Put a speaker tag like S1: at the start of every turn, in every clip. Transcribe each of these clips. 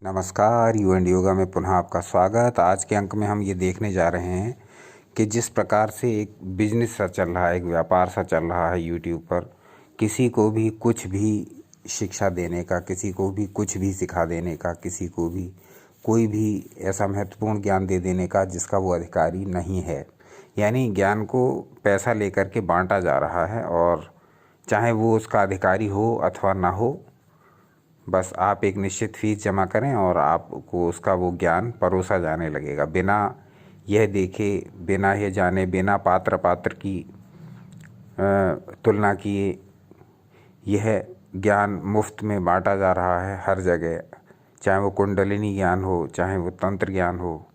S1: नमस्कार, you and yoga में पुनः आपका स्वागत। आज के अंक में हम ये देखने जा रहे हैं कि जिस प्रकार से एक बिजनेस सा चल रहा है, एक व्यापार सा चल रहा है यूट्यूब पर, किसी को भी कुछ भी शिक्षा देने का, किसी को भी कुछ भी सिखा देने का, किसी को भी कोई भी ऐसा महत्वपूर्ण ज्ञान दे देने का जिसका वो अधिकारी नहीं है। यानी ज्ञान को पैसा लेकर के बांटा जा रहा है और चाहे वो उसका अधिकारी हो अथवा ना हो, बस आप एक निश्चित फीस जमा करें और आपको उसका वो ज्ञान परोसा जाने लगेगा, बिना यह देखे, बिना यह जाने, बिना पात्र की तुलना किए। यह ज्ञान मुफ्त में बांटा जा रहा है हर जगह, चाहे वो कुंडलिनी ज्ञान हो, चाहे वो तंत्र ज्ञान हो,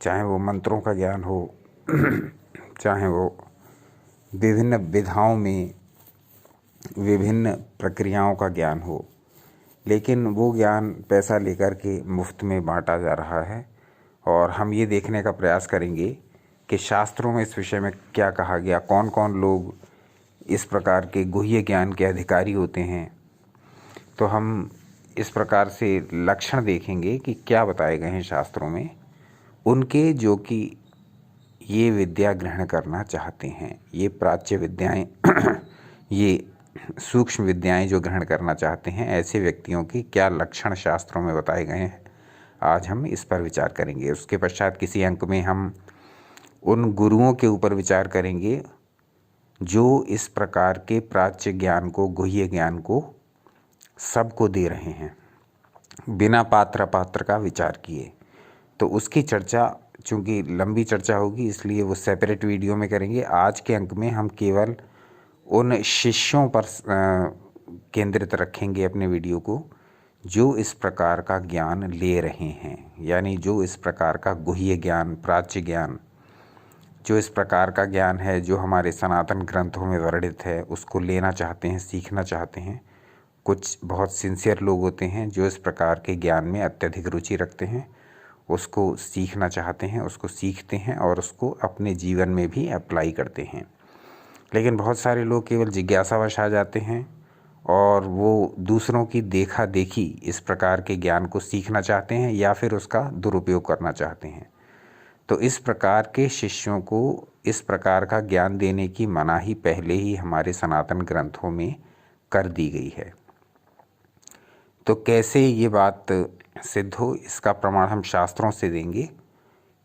S1: चाहे वो मंत्रों का ज्ञान हो चाहे वो विभिन्न विधाओं में विभिन्न प्रक्रियाओं का ज्ञान हो, लेकिन वो ज्ञान पैसा लेकर के मुफ्त में बांटा जा रहा है। और हम ये देखने का प्रयास करेंगे कि शास्त्रों में इस विषय में क्या कहा गया, कौन कौन लोग इस प्रकार के गुह्य ज्ञान के अधिकारी होते हैं। तो हम इस प्रकार से लक्षण देखेंगे कि क्या बताए गए हैं शास्त्रों में उनके, जो कि ये विद्या ग्रहण करना चाहते हैं, ये प्राच्य विद्याएं ये सूक्ष्म विद्याएं जो ग्रहण करना चाहते हैं, ऐसे व्यक्तियों की क्या लक्षण शास्त्रों में बताए गए हैं। आज हम इस पर विचार करेंगे। उसके पश्चात किसी अंक में हम उन गुरुओं के ऊपर विचार करेंगे जो इस प्रकार के प्राच्य ज्ञान को, गुह्य ज्ञान को सबको दे रहे हैं बिना पात्र का विचार किए। तो उसकी चर्चा, चूँकि लंबी चर्चा होगी, इसलिए वो सेपरेट वीडियो में करेंगे। आज के अंक में हम केवल उन शिष्यों पर केंद्रित रखेंगे अपने वीडियो को जो इस प्रकार का ज्ञान ले रहे हैं, यानी जो इस प्रकार का गुह्य ज्ञान, प्राच्य ज्ञान, जो इस प्रकार का ज्ञान है जो हमारे सनातन ग्रंथों में वर्णित है, उसको लेना चाहते हैं, सीखना चाहते हैं। कुछ बहुत सिंसियर लोग होते हैं जो इस प्रकार के ज्ञान में अत्यधिक रुचि रखते हैं, उसको सीखना चाहते हैं, उसको सीखते हैं और उसको अपने जीवन में भी अप्लाई करते हैं। लेकिन बहुत सारे लोग केवल जिज्ञासावश आ जाते हैं और वो दूसरों की देखा देखी इस प्रकार के ज्ञान को सीखना चाहते हैं या फिर उसका दुरुपयोग करना चाहते हैं। तो इस प्रकार के शिष्यों को इस प्रकार का ज्ञान देने की मनाही पहले ही हमारे सनातन ग्रंथों में कर दी गई है। तो कैसे ये बात सिद्ध हो, इसका प्रमाण हम शास्त्रों से देंगे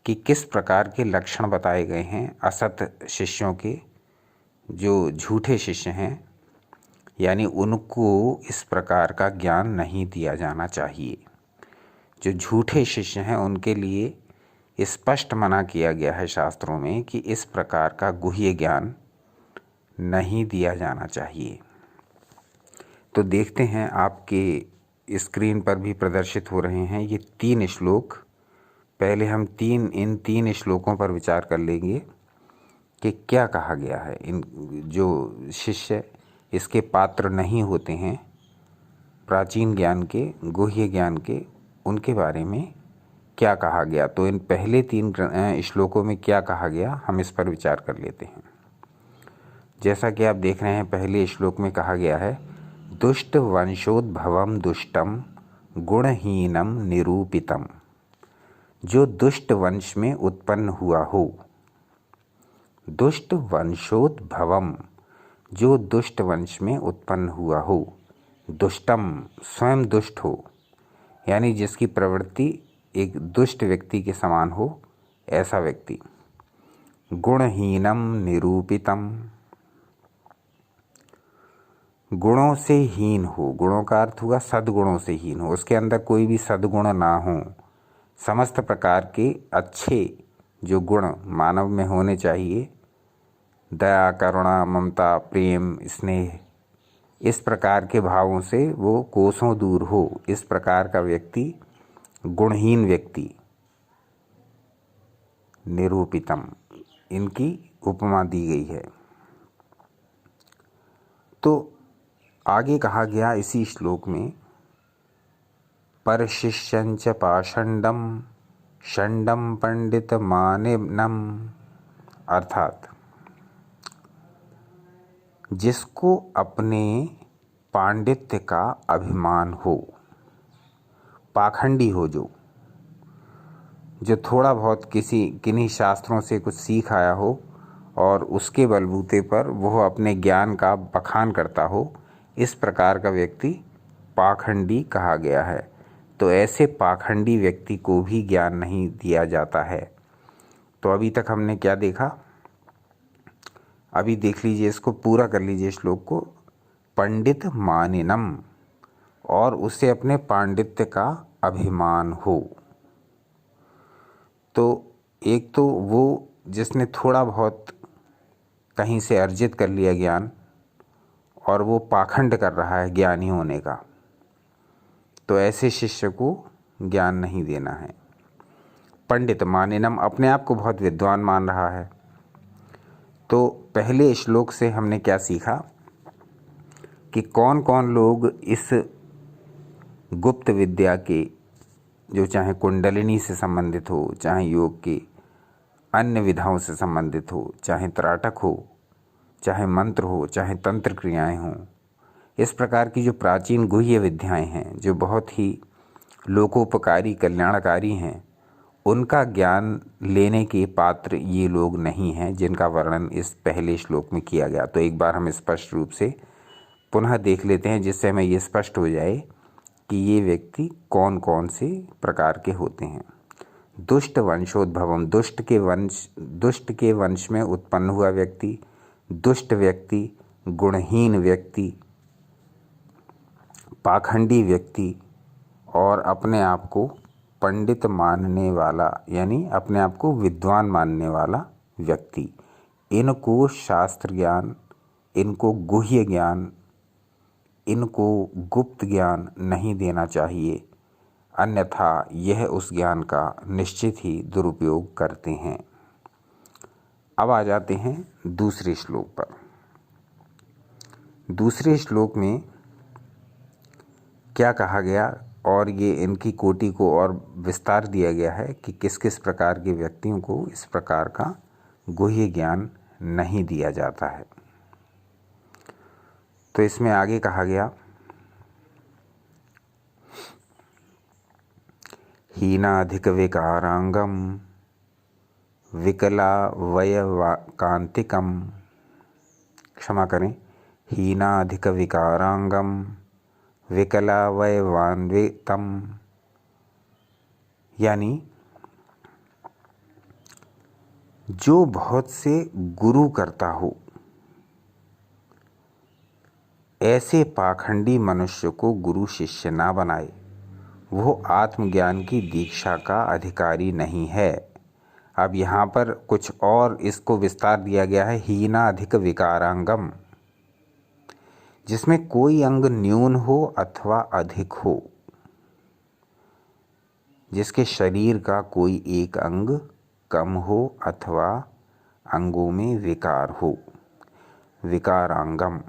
S1: कि किस प्रकार के लक्षण बताए गए हैं असत शिष्यों के, जो झूठे शिष्य हैं, यानी उनको इस प्रकार का ज्ञान नहीं दिया जाना चाहिए। जो झूठे शिष्य हैं उनके लिए स्पष्ट मना किया गया है शास्त्रों में कि इस प्रकार का गुह्य ज्ञान नहीं दिया जाना चाहिए। तो देखते हैं, आपके स्क्रीन पर भी प्रदर्शित हो रहे हैं ये 3 श्लोक। पहले हम इन तीन श्लोकों पर विचार कर लेंगे कि क्या कहा गया है। इन जो शिष्य इसके पात्र नहीं होते हैं, प्राचीन ज्ञान के, गुह्य ज्ञान के, उनके बारे में क्या कहा गया। तो इन पहले 3 श्लोकों में क्या कहा गया, हम इस पर विचार कर लेते हैं। जैसा कि आप देख रहे हैं, पहले श्लोक में कहा गया है, दुष्ट वंशोद्भवम दुष्टम गुणहीनम निरूपितम। जो दुष्ट वंश में उत्पन्न हुआ हो, दुष्ट वंशोद्भवम, जो दुष्ट वंश में उत्पन्न हुआ हो, दुष्टम, स्वयं दुष्ट हो, यानी जिसकी प्रवृत्ति एक दुष्ट व्यक्ति के समान हो, ऐसा व्यक्ति। गुणहीनम निरूपितम, गुणों से हीन हो। गुणों का अर्थ हुआ सद्गुणों से हीन हो, उसके अंदर कोई भी सद्गुण ना हो। समस्त प्रकार के अच्छे जो गुण मानव में होने चाहिए, दया, करुणा, ममता, प्रेम, स्नेह, इस प्रकार के भावों से वो कोसों दूर हो। इस प्रकार का व्यक्ति, गुणहीन व्यक्ति, निरूपितम, इनकी उपमा दी गई है। तो आगे कहा गया इसी श्लोक में, परशिष्यंच पाषंडम षंडम पंडित मानिनम, अर्थात जिसको अपने पांडित्य का अभिमान हो, पाखंडी हो, जो थोड़ा बहुत किन्हीं शास्त्रों से कुछ सीख आया हो और उसके बलबूते पर वह अपने ज्ञान का बखान करता हो, इस प्रकार का व्यक्ति पाखंडी कहा गया है। तो ऐसे पाखंडी व्यक्ति को भी ज्ञान नहीं दिया जाता है। तो अभी तक हमने क्या देखा, अभी देख लीजिए, इसको पूरा कर लीजिए श्लोक को। पंडित मानिनम, और उसे अपने पांडित्य का अभिमान हो। तो एक तो वो जिसने थोड़ा बहुत कहीं से अर्जित कर लिया ज्ञान और वो पाखंड कर रहा है ज्ञानी होने का, तो ऐसे शिष्य को ज्ञान नहीं देना है। पंडित मानिनम, अपने आप को बहुत विद्वान मान रहा है। तो पहले श्लोक से हमने क्या सीखा कि कौन कौन लोग इस गुप्त विद्या के, जो चाहे कुंडलिनी से संबंधित हो, चाहे योग के अन्य विधाओं से संबंधित हो, चाहे त्राटक हो, चाहे मंत्र हो, चाहे तंत्र क्रियाएं हों, इस प्रकार की जो प्राचीन गुह्य विद्याएं हैं जो बहुत ही लोकोपकारी कल्याणकारी हैं, उनका ज्ञान लेने के पात्र ये लोग नहीं हैं जिनका वर्णन इस पहले श्लोक में किया गया। तो एक बार हम स्पष्ट रूप से पुनः देख लेते हैं, जिससे हमें ये स्पष्ट हो जाए कि ये व्यक्ति कौन कौन से प्रकार के होते हैं। दुष्ट वंशोद्भवम, दुष्ट के वंश में उत्पन्न हुआ व्यक्ति, दुष्ट व्यक्ति, गुणहीन व्यक्ति, पाखंडी व्यक्ति और अपने आप को पंडित मानने वाला, यानी अपने आप को विद्वान मानने वाला व्यक्ति, इनको शास्त्र ज्ञान, इनको गुह्य ज्ञान, इनको गुप्त ज्ञान नहीं देना चाहिए, अन्यथा यह उस ज्ञान का निश्चित ही दुरुपयोग करते हैं। अब आ जाते हैं दूसरे श्लोक पर। दूसरे श्लोक में क्या कहा गया, और ये इनकी कोटि को और विस्तार दिया गया है कि किस किस प्रकार के व्यक्तियों को इस प्रकार का गुह्य ज्ञान नहीं दिया जाता है। तो इसमें आगे कहा गया, हीनाधिक विकारांगम विकलावयवाकांतिकम, क्षमा करें, हीनाधिक विकारांगम विकलावयवान्वितम, यानी जो बहुत से गुरु करता हो, ऐसे पाखंडी मनुष्य को गुरु शिष्य ना बनाए, वो आत्मज्ञान की दीक्षा का अधिकारी नहीं है। अब यहाँ पर कुछ और इसको विस्तार दिया गया है, हीनाधिक विकारांगम, जिसमें कोई अंग न्यून हो अथवा अधिक हो, जिसके शरीर का कोई एक अंग कम हो अथवा अंगों में विकार हो। विकारांगम,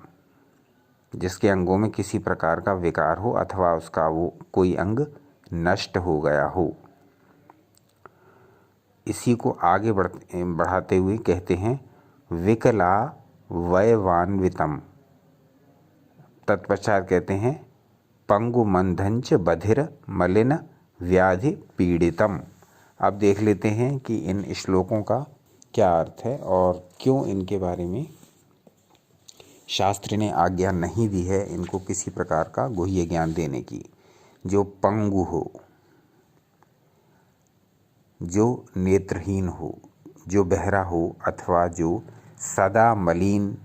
S1: जिसके अंगों में किसी प्रकार का विकार हो अथवा उसका वो कोई अंग नष्ट हो गया हो। इसी को आगे बढ़ाते हुए कहते हैं विकला वयवान्वितम, तत्पश्चात कहते हैं पंगु मंधंच बधिर मलिन व्याधि पीड़ितम। अब देख लेते हैं कि इन श्लोकों का क्या अर्थ है और क्यों इनके बारे में शास्त्र ने आज्ञा नहीं दी है इनको किसी प्रकार का गुह्य ज्ञान देने की। जो पंगु हो, जो नेत्रहीन हो, जो बहरा हो अथवा जो सदा मलिन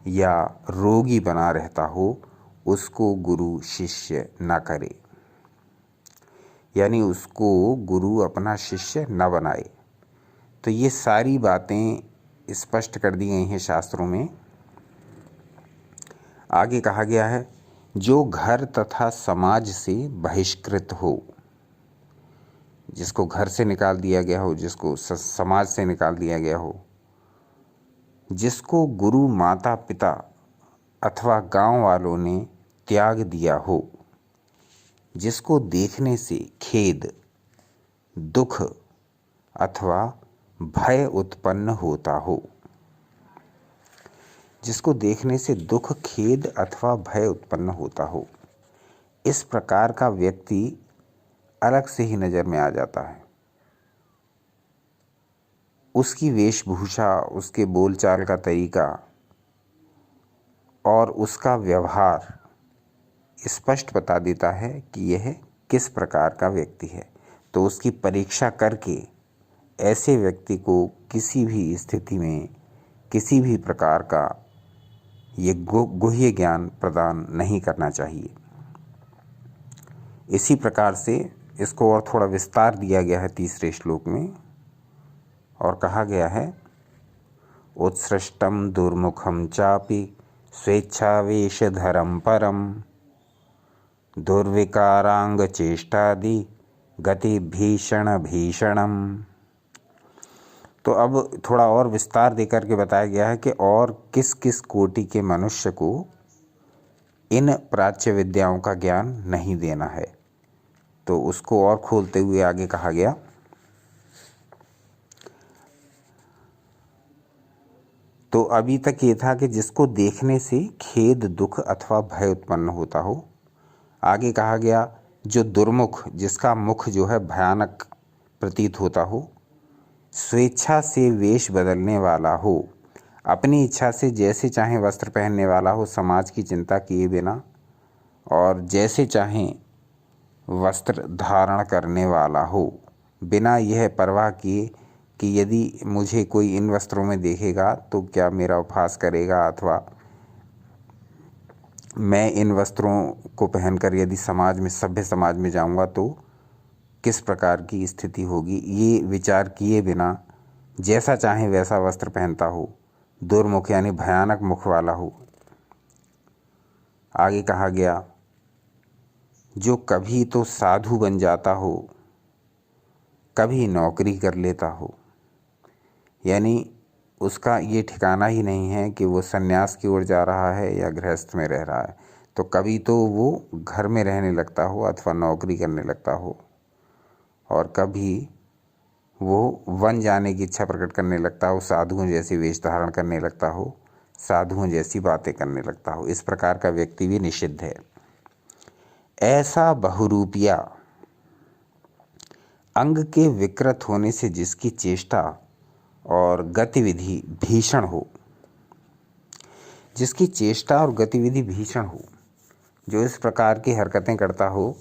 S1: या रोगी बना रहता हो, उसको गुरु शिष्य न करे, यानी उसको गुरु अपना शिष्य न बनाए। तो ये सारी बातें स्पष्ट कर दी गई हैं शास्त्रों में। आगे कहा गया है जो घर तथा समाज से बहिष्कृत हो, जिसको घर से निकाल दिया गया हो, जिसको समाज से निकाल दिया गया हो, जिसको गुरु माता पिता अथवा गांव वालों ने त्याग दिया हो, जिसको देखने से खेद, दुख अथवा भय उत्पन्न होता हो, जिसको देखने से दुख, खेद अथवा भय उत्पन्न होता हो, इस प्रकार का व्यक्ति अलग से ही नज़र में आ जाता है। उसकी वेशभूषा, उसके बोलचाल का तरीका और उसका व्यवहार स्पष्ट बता देता है कि यह किस प्रकार का व्यक्ति है। तो उसकी परीक्षा करके ऐसे व्यक्ति को किसी भी स्थिति में किसी भी प्रकार का ये गुह्य ज्ञान प्रदान नहीं करना चाहिए। इसी प्रकार से इसको और थोड़ा विस्तार दिया गया है तीसरे श्लोक में और कहा गया है, उत्सृष्टम दुर्मुखम चापि स्वेच्छावेशधरम परम दुर्विकारांग चेष्टादि गति भीषण भीषणम। तो अब थोड़ा और विस्तार देकर के बताया गया है कि और किस किस कोटि के मनुष्य को इन प्राच्य विद्याओं का ज्ञान नहीं देना है। तो उसको और खोलते हुए आगे कहा गया, तो अभी तक ये था कि जिसको देखने से खेद, दुख अथवा भय उत्पन्न होता हो। आगे कहा गया जो दुर्मुख, जिसका मुख जो है भयानक प्रतीत होता हो, स्वेच्छा से वेश बदलने वाला हो, अपनी इच्छा से जैसे चाहे वस्त्र पहनने वाला हो, समाज की चिंता किए बिना और जैसे चाहे वस्त्र धारण करने वाला हो, बिना यह परवाह किए कि यदि मुझे कोई इन वस्त्रों में देखेगा तो क्या मेरा उपहास करेगा, अथवा मैं इन वस्त्रों को पहनकर यदि समाज में, सभ्य समाज में जाऊंगा तो किस प्रकार की स्थिति होगी, ये विचार किए बिना जैसा चाहे वैसा वस्त्र पहनता हो, दुर्मुख यानी भयानक मुख वाला हो। आगे कहा गया जो कभी तो साधु बन जाता हो, कभी नौकरी कर लेता हो, यानी उसका ये ठिकाना ही नहीं है कि वो सन्यास की ओर जा रहा है या गृहस्थ में रह रहा है। तो कभी तो वो घर में रहने लगता हो अथवा नौकरी करने लगता हो, और कभी वो वन जाने की इच्छा प्रकट करने लगता हो, साधुओं जैसी वेश धारण करने लगता हो, साधुओं जैसी बातें करने लगता हो। इस प्रकार का व्यक्ति भी निषिद्ध है। ऐसा बहुरूपिया, अंग के विकृत होने से जिसकी चेष्टा और गतिविधि भीषण हो, जिसकी चेष्टा और गतिविधि भीषण हो, जो इस प्रकार की हरकतें करता हो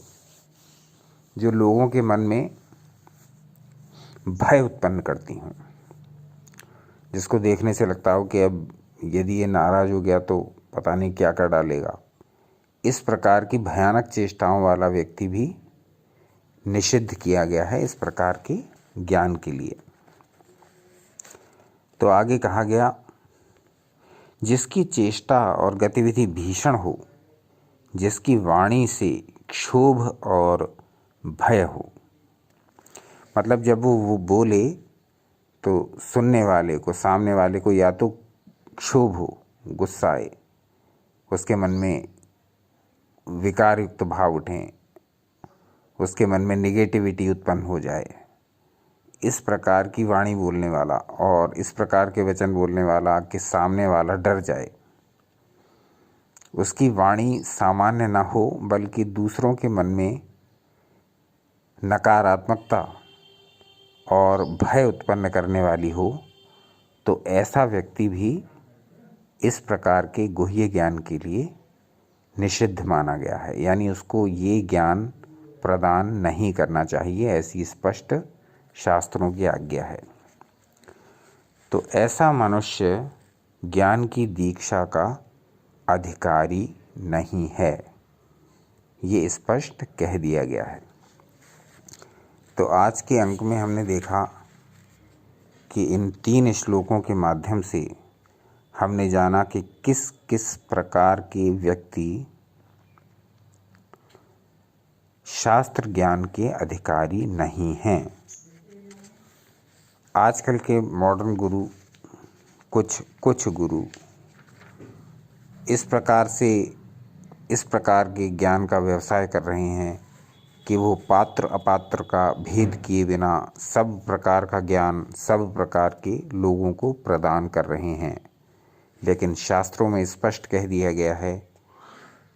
S1: जो लोगों के मन में भय उत्पन्न करती हों, जिसको देखने से लगता हो कि अब यदि ये नाराज़ हो गया तो पता नहीं क्या कर डालेगा। इस प्रकार की भयानक चेष्टाओं वाला व्यक्ति भी निषिद्ध किया गया है इस प्रकार के ज्ञान के लिए। तो आगे कहा गया जिसकी चेष्टा और गतिविधि भीषण हो, जिसकी वाणी से क्षोभ और भय हो, मतलब जब वो बोले तो सुनने वाले को, सामने वाले को या तो क्षोभ हो, गुस्सा आए, उसके मन में विकार युक्त भाव उठें, उसके मन में नेगेटिविटी उत्पन्न हो जाए, इस प्रकार की वाणी बोलने वाला और इस प्रकार के वचन बोलने वाला कि सामने वाला डर जाए, उसकी वाणी सामान्य न हो बल्कि दूसरों के मन में नकारात्मकता और भय उत्पन्न करने वाली हो, तो ऐसा व्यक्ति भी इस प्रकार के गुह्य ज्ञान के लिए निषिद्ध माना गया है। यानी उसको ये ज्ञान प्रदान नहीं करना चाहिए, ऐसी स्पष्ट शास्त्रों की आज्ञा है। तो ऐसा मनुष्य ज्ञान की दीक्षा का अधिकारी नहीं है, ये स्पष्ट कह दिया गया है। तो आज के अंक में हमने देखा कि इन 3 श्लोकों के माध्यम से हमने जाना कि किस किस प्रकार के व्यक्ति शास्त्र ज्ञान के अधिकारी नहीं हैं। आजकल के मॉडर्न गुरु, कुछ गुरु इस प्रकार के ज्ञान का व्यवसाय कर रहे हैं कि वो पात्र अपात्र का भेद किए बिना सब प्रकार का ज्ञान सब प्रकार के लोगों को प्रदान कर रहे हैं। लेकिन शास्त्रों में स्पष्ट कह दिया गया है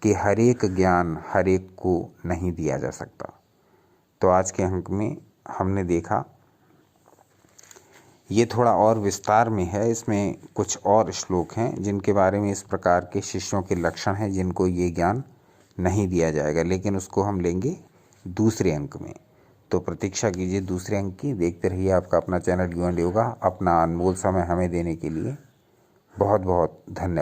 S1: कि हर एक ज्ञान हर एक को नहीं दिया जा सकता। तो आज के अंक में हमने देखा, ये थोड़ा और विस्तार में है, इसमें कुछ और श्लोक हैं जिनके बारे में इस प्रकार के शिष्यों के लक्षण हैं जिनको ये ज्ञान नहीं दिया जाएगा, लेकिन उसको हम लेंगे दूसरे अंक में। तो प्रतीक्षा कीजिए दूसरे अंक की। देखते रहिए आपका अपना चैनल यू एंड योगा। अपना अनमोल समय हमें देने के लिए बहुत बहुत धन्यवाद।